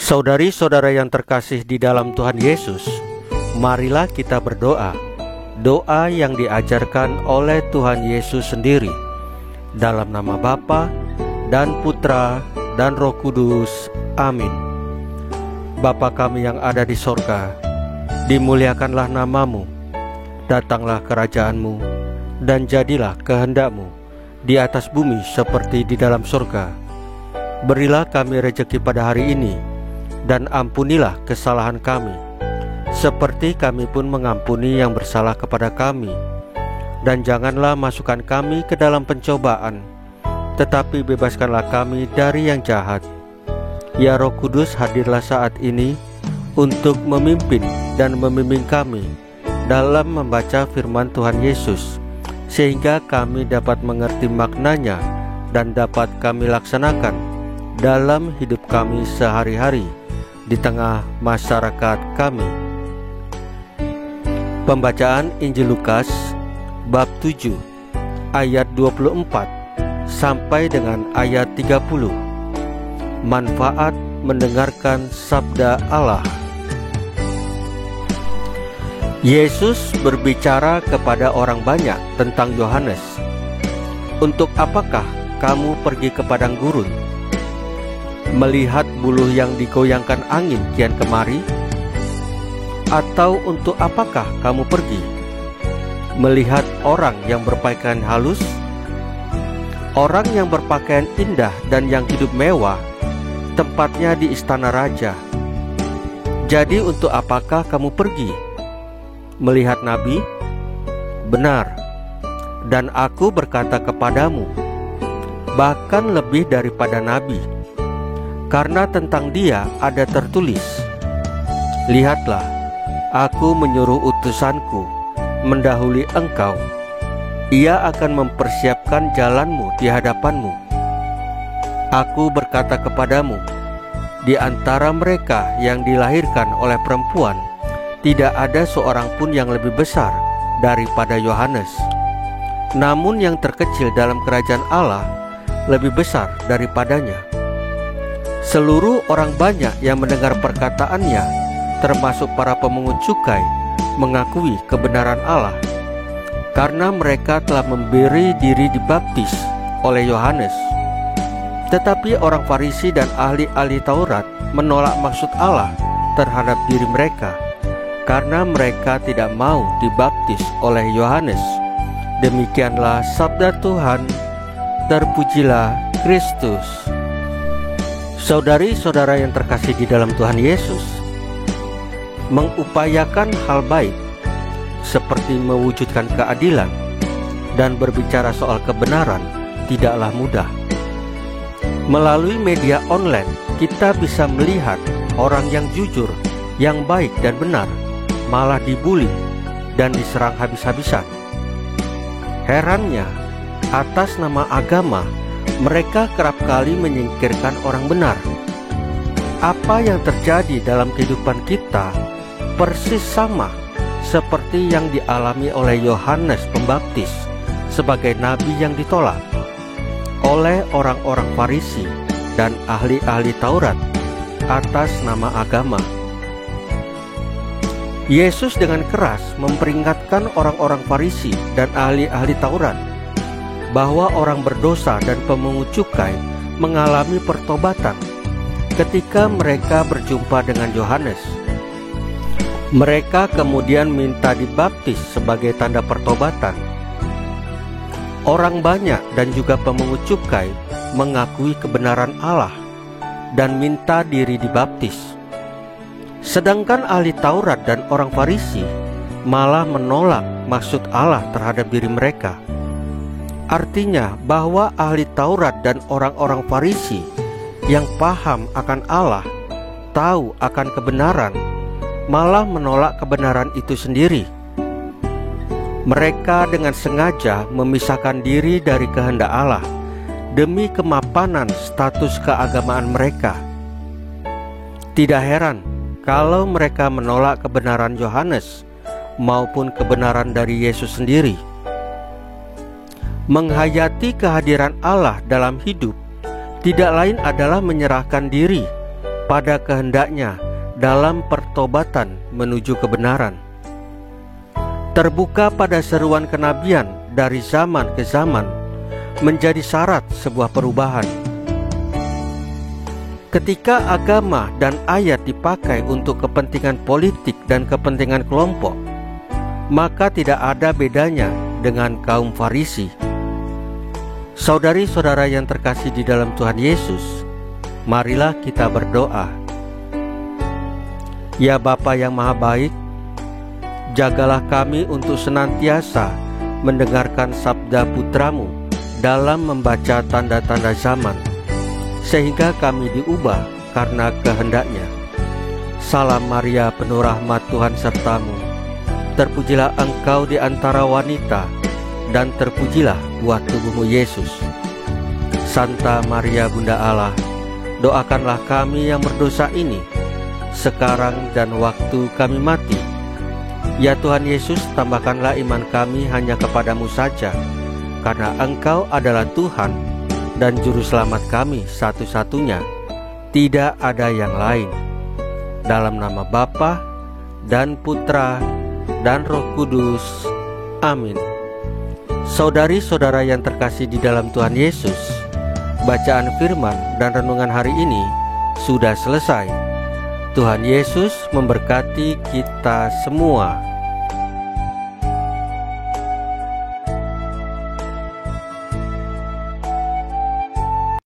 Saudari-saudara yang terkasih di dalam Tuhan Yesus, marilah kita berdoa. Doa yang diajarkan oleh Tuhan Yesus sendiri. Dalam nama Bapa dan Putra dan Roh Kudus. Amin. Bapa kami yang ada di sorga, dimuliakanlah namamu. Datanglah kerajaan-Mu, dan jadilah kehendak-Mu di atas bumi seperti di dalam sorga. Berilah kami rejeki pada hari ini, dan ampunilah kesalahan kami, seperti kami pun mengampuni yang bersalah kepada kami. Dan janganlah masukkan kami ke dalam pencobaan, tetapi bebaskanlah kami dari yang jahat. Ya Roh Kudus, hadirlah saat ini untuk memimpin dan membimbing kami dalam membaca firman Tuhan Yesus, sehingga kami dapat mengerti maknanya dan dapat kami laksanakan dalam hidup kami sehari-hari di tengah masyarakat kami. Pembacaan Injil Lukas bab 7 ayat 24 sampai dengan ayat 30. Manfaat mendengarkan sabda Allah. Yesus berbicara kepada orang banyak tentang Yohanes. Untuk apakah kamu pergi ke padang gurun, melihat buluh yang digoyangkan angin kian kemari? Atau untuk apakah kamu pergi, melihat orang yang berpakaian halus? Orang yang berpakaian indah dan yang hidup mewah, tempatnya di istana raja. Jadi untuk apakah kamu pergi, melihat nabi? Benar, dan aku berkata kepadamu, bahkan lebih daripada nabi. Karena tentang dia ada tertulis, lihatlah, aku menyuruh utusanku mendahului engkau. Ia akan mempersiapkan jalanmu di hadapanmu. Aku berkata kepadamu, di antara mereka yang dilahirkan oleh perempuan, tidak ada seorang pun yang lebih besar daripada Yohanes. Namun yang terkecil dalam kerajaan Allah lebih besar daripadanya. Seluruh orang banyak yang mendengar perkataannya, termasuk para pemungut cukai, mengakui kebenaran Allah, karena mereka telah memberi diri dibaptis oleh Yohanes. Tetapi orang Farisi dan ahli-ahli Taurat menolak maksud Allah terhadap diri mereka, karena mereka tidak mau dibaptis oleh Yohanes. Demikianlah sabda Tuhan. Terpujilah Kristus. Saudari-saudara yang terkasih di dalam Tuhan Yesus, mengupayakan hal baik seperti mewujudkan keadilan dan berbicara soal kebenaran tidaklah mudah. Melalui media online, kita bisa melihat orang yang jujur, yang baik dan benar malah dibuli dan diserang habis-habisan. Herannya, atas nama agama, mereka kerap kali menyingkirkan orang benar. Apa yang terjadi dalam kehidupan kita persis sama seperti yang dialami oleh Yohanes Pembaptis sebagai nabi yang ditolak oleh orang-orang Farisi dan ahli-ahli Taurat atas nama agama. Yesus dengan keras memperingatkan orang-orang Farisi dan ahli-ahli Taurat bahwa orang berdosa dan pemungut cukai mengalami pertobatan ketika mereka berjumpa dengan Yohanes. Mereka kemudian minta dibaptis sebagai tanda pertobatan. Orang banyak dan juga pemungut cukai mengakui kebenaran Allah dan minta diri dibaptis. Sedangkan ahli Taurat dan orang Farisi malah menolak maksud Allah terhadap diri mereka. Artinya bahwa ahli Taurat dan orang-orang Farisi yang paham akan Allah, tahu akan kebenaran, malah menolak kebenaran itu sendiri. Mereka dengan sengaja memisahkan diri dari kehendak Allah demi kemapanan status keagamaan mereka. Tidak heran kalau mereka menolak kebenaran Yohanes maupun kebenaran dari Yesus sendiri. Menghayati kehadiran Allah dalam hidup tidak lain adalah menyerahkan diri pada kehendaknya dalam pertobatan menuju kebenaran. Terbuka pada seruan kenabian dari zaman ke zaman menjadi syarat sebuah perubahan. Ketika agama dan ayat dipakai untuk kepentingan politik dan kepentingan kelompok, maka tidak ada bedanya dengan kaum Farisi. Saudari-saudara yang terkasih di dalam Tuhan Yesus, marilah kita berdoa. Ya Bapa yang Maha Baik, jagalah kami untuk senantiasa mendengarkan sabda Putra-Mu dalam membaca tanda-tanda zaman, sehingga kami diubah karena kehendak-Nya. Salam Maria, penuh rahmat, Tuhan sertamu. Terpujilah engkau di antara wanita, dan terpujilah buah tubuhmu Yesus. Santa Maria Bunda Allah, doakanlah kami yang berdosa ini, sekarang dan waktu kami mati. Ya Tuhan Yesus, tambahkanlah iman kami hanya kepadamu saja, karena Engkau adalah Tuhan dan Juru Selamat kami satu-satunya, tidak ada yang lain. Dalam nama Bapa dan Putra dan Roh Kudus. Amin. Saudari-saudara yang terkasih di dalam Tuhan Yesus, bacaan firman dan renungan hari ini sudah selesai. Tuhan Yesus memberkati kita semua.